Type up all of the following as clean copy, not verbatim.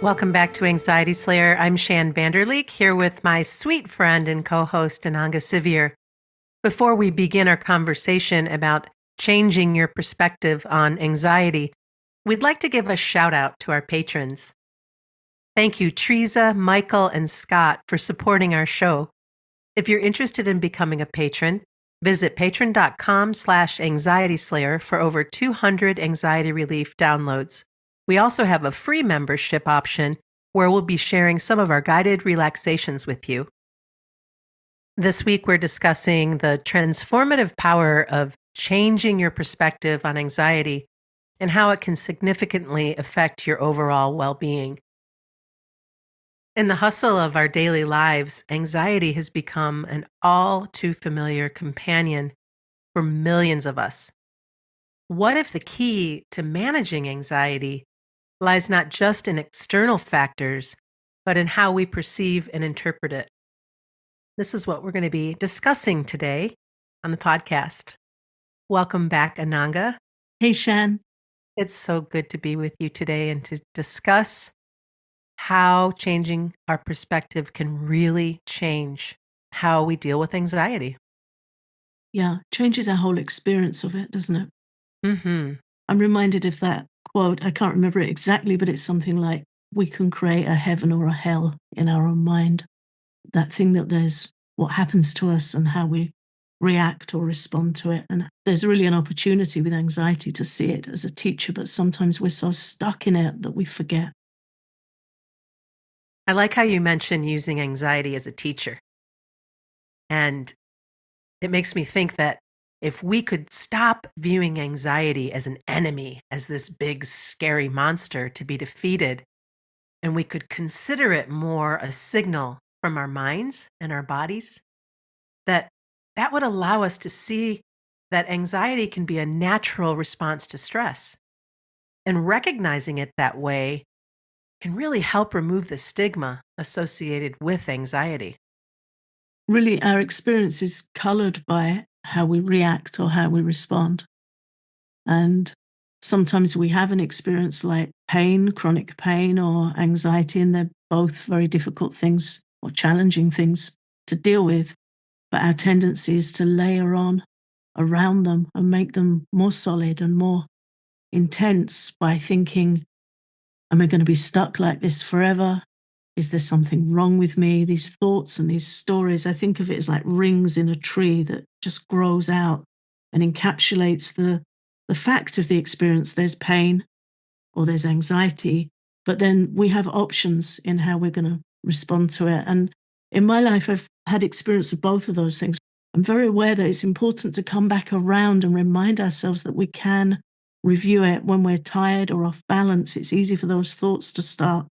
Welcome back to Anxiety Slayer. I'm Shan Vanderleek here with my sweet friend and co-host Ananga Sivir. Before we begin our conversation about changing your perspective on anxiety, we'd like to give a shout out to our patrons. Thank you, Teresa, Michael, and Scott for supporting our show. If you're interested in becoming a patron, visit patreon.com/anxietyslayer for over 200 anxiety relief downloads. We also have a free membership option where we'll be sharing some of our guided relaxations with you. This week, we're discussing the transformative power of changing your perspective on anxiety and how it can significantly affect your overall well-being. In the hustle of our daily lives, anxiety has become an all too familiar companion for millions of us. What if the key to managing anxiety lies not just in external factors, but in how we perceive and interpret it? This is what we're going to be discussing today on the podcast. Welcome back, Ananga. Hey, Shan. It's so good to be with you today and to discuss how changing our perspective can really change how we deal with anxiety. Yeah, changes our whole experience of it, doesn't it? Mm-hmm. I'm reminded of that quote. I can't remember it exactly, but it's something like, we can create a heaven or a hell in our own mind. That thing that there's what happens to us and how we react or respond to it. And there's really an opportunity with anxiety to see it as a teacher, but sometimes we're so stuck in it that we forget. I like how you mentioned using anxiety as a teacher. And it makes me think that if we could stop viewing anxiety as an enemy, as this big, scary monster to be defeated, and we could consider it more a signal from our minds and our bodies, that would allow us to see that anxiety can be a natural response to stress. And recognizing it that way can really help remove the stigma associated with anxiety. Really, our experience is colored by how we react or how we respond. And sometimes we have an experience like pain, chronic pain, or anxiety, and they're both very difficult things or challenging things to deal with. But our tendency is to layer on around them and make them more solid and more intense by thinking, am I going to be stuck like this forever? Is there something wrong with me? These thoughts and these stories, I think of it as like rings in a tree that just grows out and encapsulates the fact of the experience. There's pain or there's anxiety, but then we have options in how we're going to respond to it. And in my life, I've had experience of both of those things. I'm very aware that it's important to come back around and remind ourselves that we can review it when we're tired or off balance. It's easy for those thoughts to start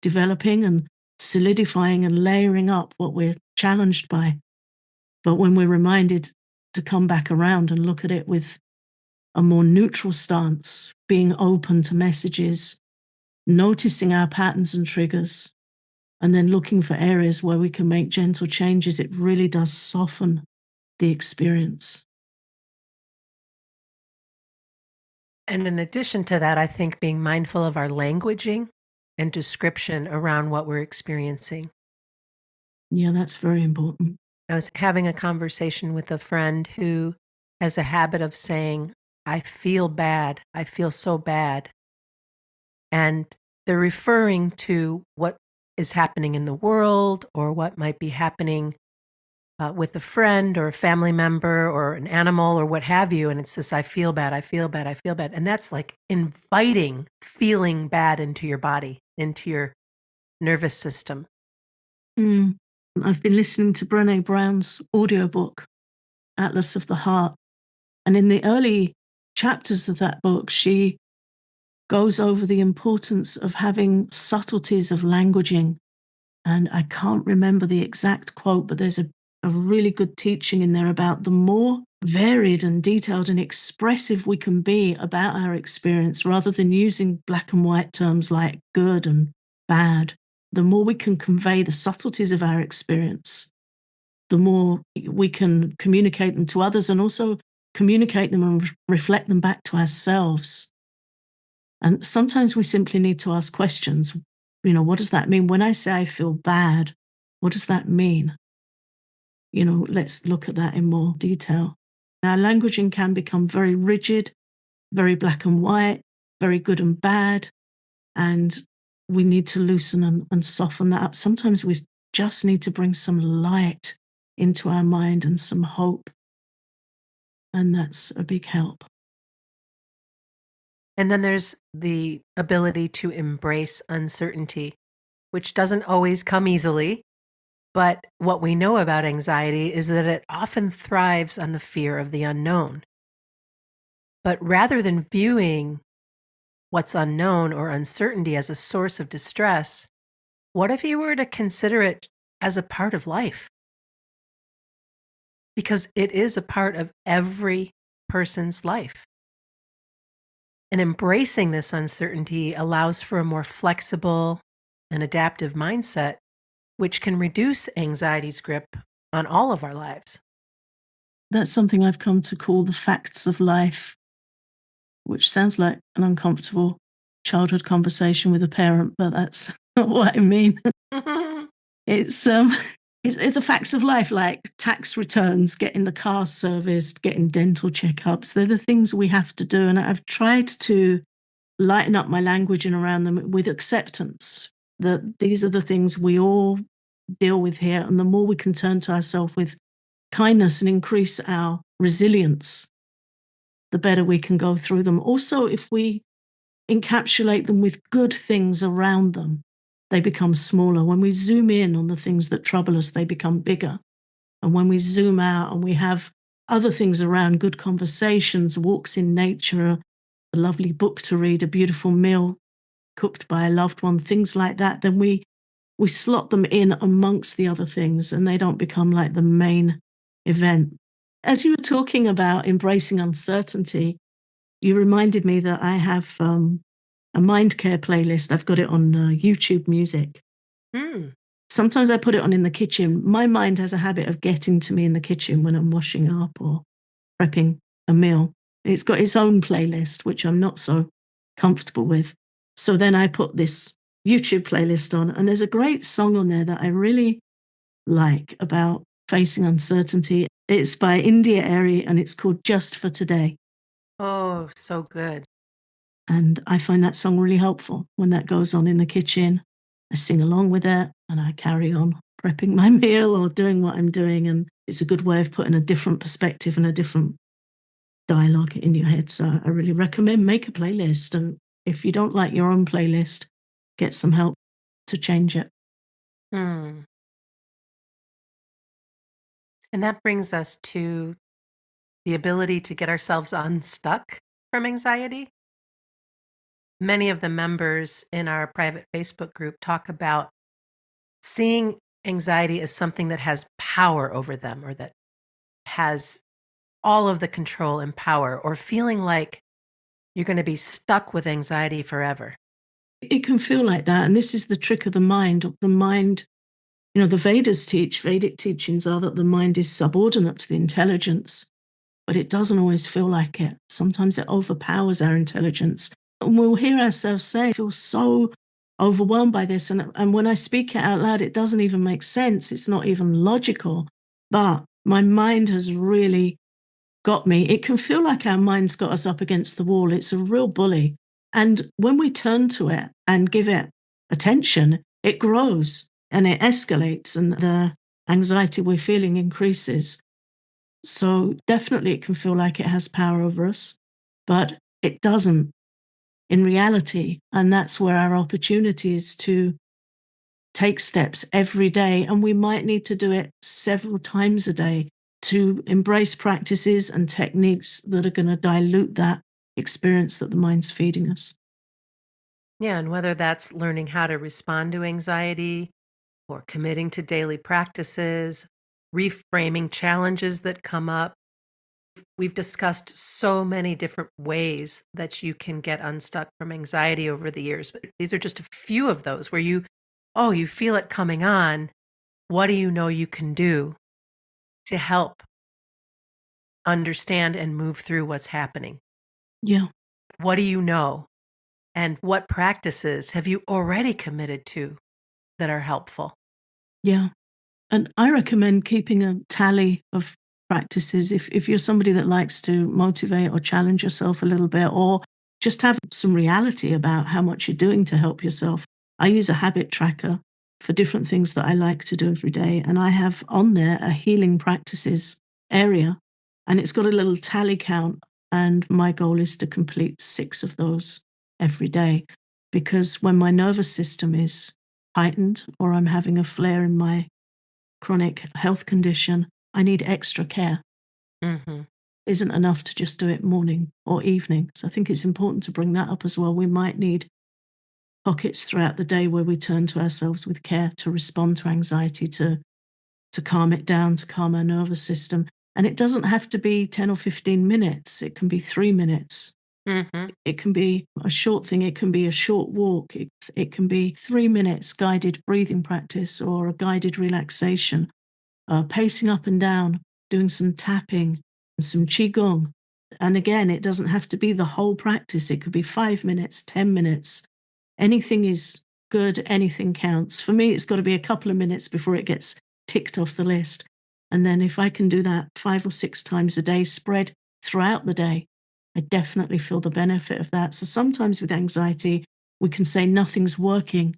developing and solidifying and layering up what we're challenged by. But when we're reminded to come back around and look at it with a more neutral stance, being open to messages, noticing our patterns and triggers, and then looking for areas where we can make gentle changes, it really does soften the experience. And in addition to that, I think being mindful of our languaging and description around what we're experiencing. Yeah, that's very important. I was having a conversation with a friend who has a habit of saying, I feel bad. I feel so bad. And they're referring to what is happening in the world or what might be happening with a friend or a family member or an animal or what have you. And it's this, I feel bad, I feel bad, I feel bad. And that's like inviting feeling bad into your body, into your nervous system. I've been listening to Brené Brown's audiobook, Atlas of the Heart. And in the early chapters of that book, she goes over the importance of having subtleties of languaging. And I can't remember the exact quote, but there's a really good teaching in there about the more varied and detailed and expressive we can be about our experience, rather than using black and white terms like good and bad, the more we can convey the subtleties of our experience, the more we can communicate them to others and also communicate them and reflect them back to ourselves. And sometimes we simply need to ask questions. What does that mean? When I say I feel bad, what does that mean? Let's look at that in more detail. Our languaging can become very rigid, very black and white, very good and bad. And we need to loosen and soften that up. Sometimes we just need to bring some light into our mind and some hope. And that's a big help. And then there's the ability to embrace uncertainty, which doesn't always come easily. But what we know about anxiety is that it often thrives on the fear of the unknown. But rather than viewing what's unknown or uncertainty as a source of distress, what if you were to consider it as a part of life? Because it is a part of every person's life. And embracing this uncertainty allows for a more flexible and adaptive mindset, which can reduce anxiety's grip on all of our lives. That's something I've come to call the facts of life, which sounds like an uncomfortable childhood conversation with a parent, but that's not what I mean. It's it's the facts of life, like tax returns, getting the car serviced, getting dental checkups. They're the things we have to do, and I've tried to lighten up my language and around them with acceptance that these are the things we all deal with here, and the more we can turn to ourselves with kindness and increase our resilience, the better we can go through them. Also, if we encapsulate them with good things around them, they become smaller. When we zoom in on the things that trouble us, they become bigger. And when we zoom out and we have other things around, good conversations, walks in nature, a lovely book to read, a beautiful meal cooked by a loved one, things like that, then we slot them in amongst the other things and they don't become like the main event. As you were talking about embracing uncertainty, you reminded me that I have a mind care playlist. I've got it on YouTube Music. Hmm. Sometimes I put it on in the kitchen. My mind has a habit of getting to me in the kitchen when I'm washing up or prepping a meal. It's got its own playlist, which I'm not so comfortable with. So then I put this YouTube playlist on, and there's a great song on there that I really like about facing uncertainty. It's by India Airy and it's called Just for Today. Oh, so good. And I find that song really helpful when that goes on in the kitchen. I sing along with it and I carry on prepping my meal or doing what I'm doing. And it's a good way of putting a different perspective and a different dialogue in your head. So I really recommend make a playlist. And if you don't like your own playlist, get some help to change it. Hmm. And that brings us to the ability to get ourselves unstuck from anxiety. Many of the members in our private Facebook group talk about seeing anxiety as something that has power over them or that has all of the control and power, or feeling like you're going to be stuck with anxiety forever. It can feel like that. And this is the trick of the mind. The mind, the Vedas teach, Vedic teachings are that the mind is subordinate to the intelligence, but it doesn't always feel like it. Sometimes it overpowers our intelligence. And we'll hear ourselves say, I feel so overwhelmed by this. And when I speak it out loud, it doesn't even make sense. It's not even logical. But my mind has really got me. It can feel like our mind's got us up against the wall. It's a real bully. And when we turn to it and give it attention, it grows and it escalates and the anxiety we're feeling increases. So definitely it can feel like it has power over us, but it doesn't in reality. And that's where our opportunity is to take steps every day. And we might need to do it several times a day to embrace practices and techniques that are going to dilute that experience that the mind's feeding us. Yeah, and whether that's learning how to respond to anxiety or committing to daily practices, reframing challenges that come up. We've discussed so many different ways that you can get unstuck from anxiety over the years, but these are just a few of those where you feel it coming on. What do you know you can do to help understand and move through what's happening? Yeah. What do you know? And what practices have you already committed to that are helpful? Yeah. And I recommend keeping a tally of practices if you're somebody that likes to motivate or challenge yourself a little bit, or just have some reality about how much you're doing to help yourself. I use a habit tracker for different things that I like to do every day. And I have on there a healing practices area, and it's got a little tally count. And my goal is to complete 6 of those every day. Because when my nervous system is heightened or I'm having a flare in my chronic health condition, I need extra care. Mhm. Isn't enough to just do it morning or evening. So I think it's important to bring that up as well. We might need pockets throughout the day where we turn to ourselves with care to respond to anxiety, to calm it down, to calm our nervous system. And it doesn't have to be 10 or 15 minutes. It can be 3 minutes. Mhm. It can be a short thing. It can be a short walk. It can be 3 minutes guided breathing practice or a guided relaxation, pacing up and down, doing some tapping, some qigong. And again, it doesn't have to be the whole practice. It could be 5 minutes, 10 minutes. Anything is good. Anything counts. For me, it's got to be a couple of minutes before it gets ticked off the list. And then if I can do that 5 or 6 times a day, spread throughout the day, I definitely feel the benefit of that. So sometimes with anxiety, we can say nothing's working.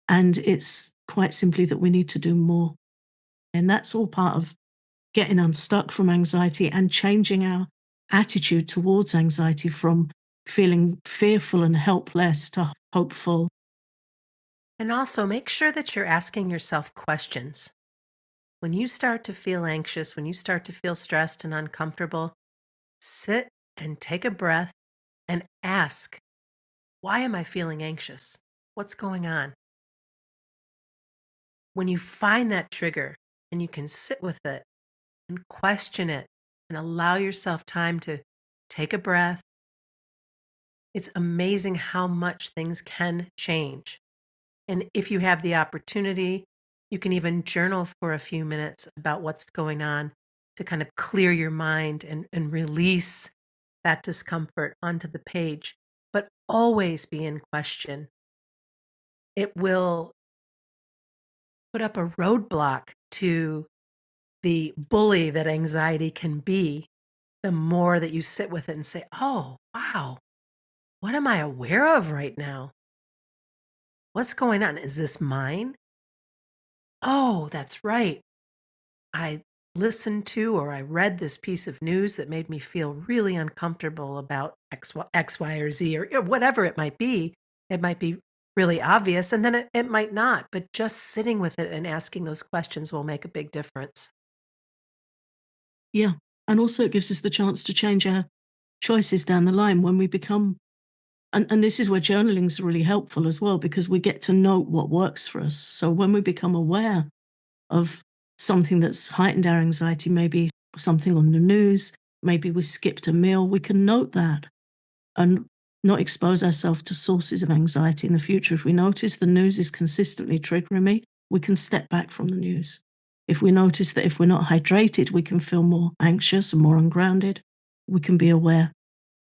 And it's quite simply that we need to do more. And that's all part of getting unstuck from anxiety and changing our attitude towards anxiety from feeling fearful and helpless to hopeful. And also make sure that you're asking yourself questions. When you start to feel anxious, when you start to feel stressed and uncomfortable, sit and take a breath and ask, why am I feeling anxious? What's going on? When you find that trigger and you can sit with it and question it and allow yourself time to take a breath, it's amazing how much things can change. And if you have the opportunity, you can even journal for a few minutes about what's going on to kind of clear your mind and release that discomfort onto the page, but always be in question. It will put up a roadblock to the bully that anxiety can be the more that you sit with it and say, oh, wow, what am I aware of right now? What's going on? Is this mine? Oh, that's right. I listened to or I read this piece of news that made me feel really uncomfortable about X, Y, or Z, or whatever it might be. It might be really obvious, and then it might not, but just sitting with it and asking those questions will make a big difference. Yeah. And also, it gives us the chance to change our choices down the line when we become. And this is where journaling is really helpful as well, because we get to note what works for us. So when we become aware of something that's heightened our anxiety, maybe something on the news, maybe we skipped a meal, we can note that and not expose ourselves to sources of anxiety in the future. If we notice the news is consistently triggering me, we can step back from the news. If we notice that if we're not hydrated, we can feel more anxious and more ungrounded, we can be aware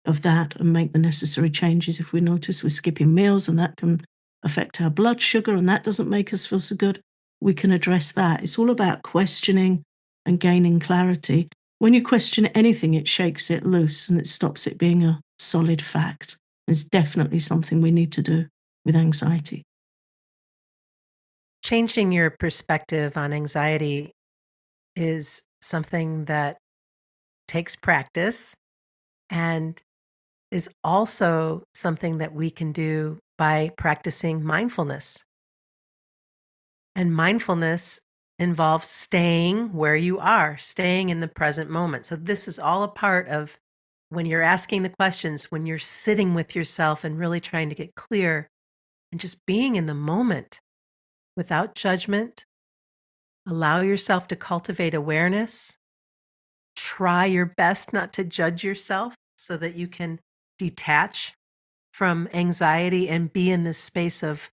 of that and make the necessary changes. If we notice we're skipping meals and that can affect our blood sugar and that doesn't make us feel so good, we can address that. It's all about questioning and gaining clarity. When you question anything, it shakes it loose and it stops it being a solid fact. It's definitely something we need to do with anxiety. Changing your perspective on anxiety is something that takes practice and is also something that we can do by practicing mindfulness. And mindfulness involves staying where you are, staying in the present moment. So, this is all a part of when you're asking the questions, when you're sitting with yourself and really trying to get clear and just being in the moment without judgment. Allow yourself to cultivate awareness. Try your best not to judge yourself so that you can detach from anxiety and be in this space of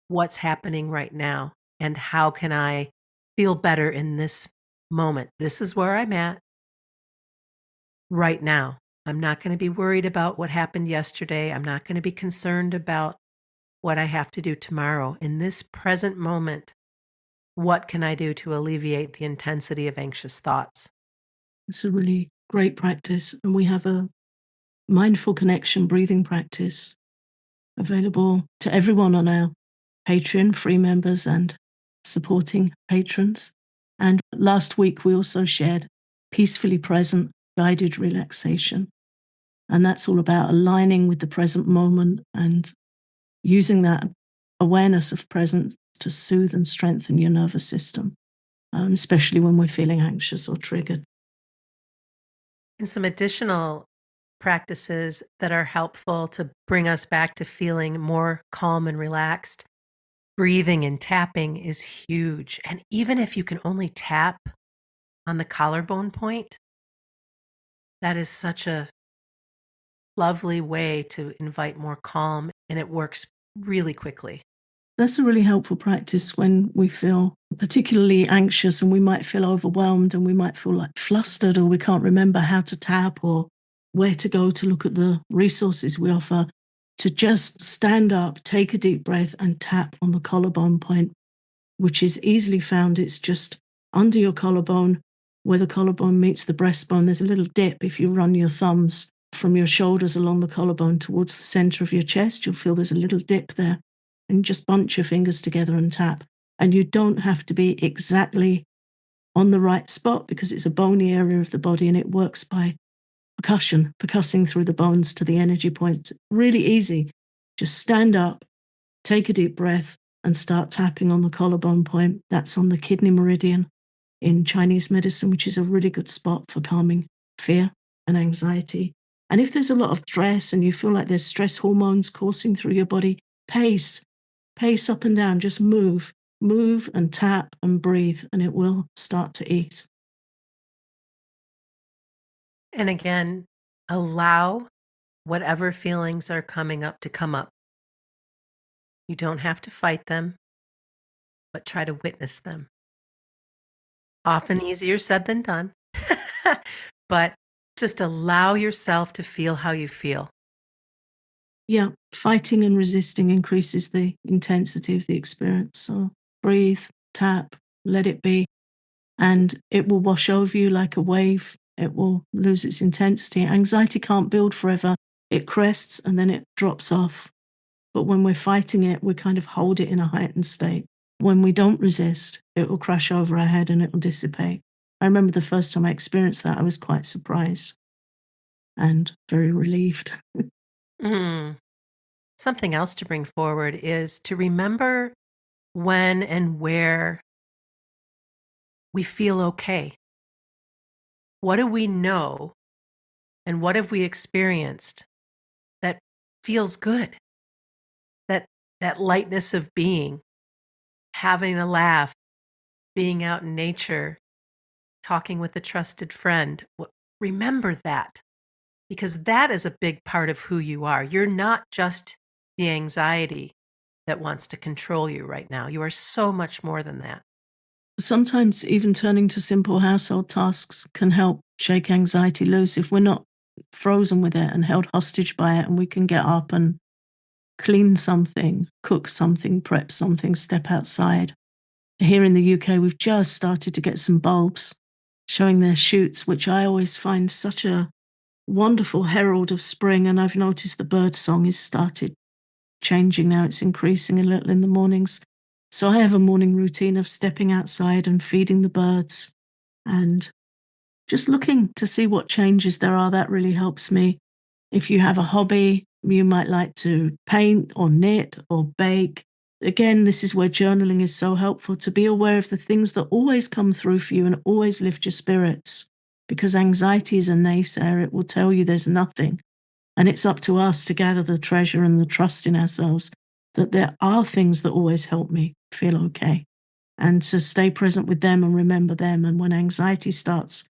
what's happening right now and how can I feel better in this moment. This is where I'm at right now. I'm not going to be worried about what happened yesterday. I'm not going to be concerned about what I have to do tomorrow. In this present moment, what can I do to alleviate the intensity of anxious thoughts? It's a really great practice. And we have a mindful connection breathing practice available to everyone on our Patreon, free members and supporting patrons. And last week, we also shared Peacefully Present Guided Relaxation. And that's all about aligning with the present moment and using that awareness of presence to soothe and strengthen your nervous system, especially when we're feeling anxious or triggered. And some additional practices that are helpful to bring us back to feeling more calm and relaxed. Breathing and tapping is huge. And even if you can only tap on the collarbone point, that is such a lovely way to invite more calm, and it works really quickly. That's a really helpful practice when we feel particularly anxious and we might feel overwhelmed and we might feel like flustered or we can't remember how to tap or where to go to look at the resources we offer. To just stand up, take a deep breath, and tap on the collarbone point, which is easily found. It's just under your collarbone, where the collarbone meets the breastbone. There's a little dip. If you run your thumbs from your shoulders along the collarbone towards the center of your chest, you'll feel there's a little dip there. And just bunch your fingers together and tap. And you don't have to be exactly on the right spot because it's a bony area of the body and it works by percussing through the bones to the energy points. Really easy. Just stand up, take a deep breath, and start tapping on the collarbone point. That's on the kidney meridian in Chinese medicine, which is a really good spot for calming fear and anxiety. And if there's a lot of stress and you feel like there's stress hormones coursing through your body, pace, pace up and down, just move and tap and breathe, and it will start to ease. And again, allow whatever feelings are coming up to come up. You don't have to fight them, but try to witness them. Often easier said than done, but just allow yourself to feel how you feel. Yeah, fighting and resisting increases the intensity of the experience. So breathe, tap, let it be, and it will wash over you like a wave. It will lose its intensity. Anxiety can't build forever. It crests and then it drops off. But when we're fighting it, we kind of hold it in a heightened state. When we don't resist, it will crash over our head and it will dissipate. I remember the first time I experienced that, I was quite surprised and very relieved. Mm. Something else to bring forward is to remember when and where we feel okay. What do we know and what have we experienced that feels good? That that lightness of being, having a laugh, being out in nature, talking with a trusted friend. Remember that because that is a big part of who you are. You're not just the anxiety that wants to control you right now. You are so much more than that. Sometimes even turning to simple household tasks can help shake anxiety loose if we're not frozen with it and held hostage by it, and we can get up and clean something, cook something, prep something, step outside. Here in the UK, we've just started to get some bulbs showing their shoots, which I always find such a wonderful herald of spring. And I've noticed the bird song has started changing now. It's increasing a little in the mornings. So I have a morning routine of stepping outside and feeding the birds and just looking to see what changes there are. That really helps me. If you have a hobby, you might like to paint or knit or bake. Again, this is where journaling is so helpful, to be aware of the things that always come through for you and always lift your spirits. Because anxiety is a naysayer, it will tell you there's nothing. And it's up to us to gather the treasure and the trust in ourselves that there are things that always help me feel okay, and to stay present with them and remember them. And when anxiety starts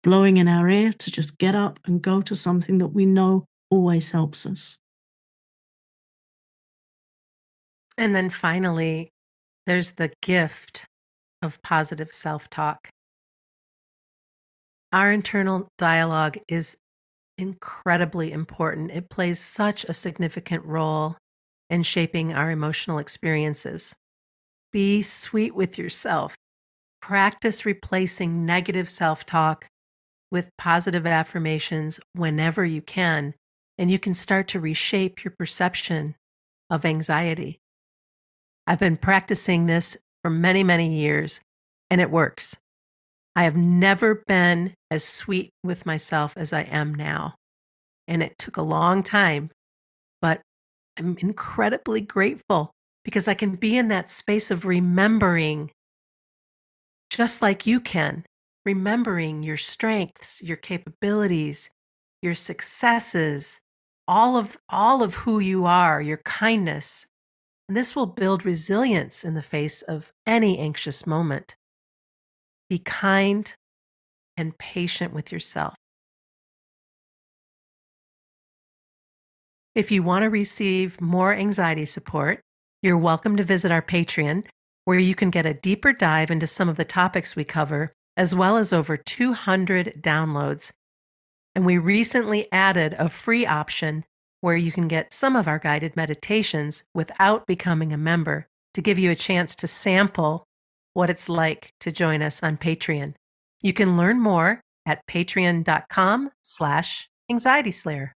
blowing in our ear, to just get up and go to something that we know always helps us. And then finally, there's the gift of positive self talk. Our internal dialogue is incredibly important. It plays such a significant role in shaping our emotional experiences. Be sweet with yourself. Practice replacing negative self talk with positive affirmations whenever you can, and you can start to reshape your perception of anxiety. I've been practicing this for many, many years, and it works. I have never been as sweet with myself as I am now. And it took a long time, but I'm incredibly grateful because I can be in that space of remembering, just like you can, remembering your strengths, your capabilities, your successes, all of who you are, your kindness. And this will build resilience in the face of any anxious moment. Be kind and patient with yourself. If you want to receive more anxiety support, you're welcome to visit our Patreon, where you can get a deeper dive into some of the topics we cover, as well as over 200 downloads. And we recently added a free option where you can get some of our guided meditations without becoming a member to give you a chance to sample what it's like to join us on Patreon. You can learn more at patreon.com/anxietyslayer.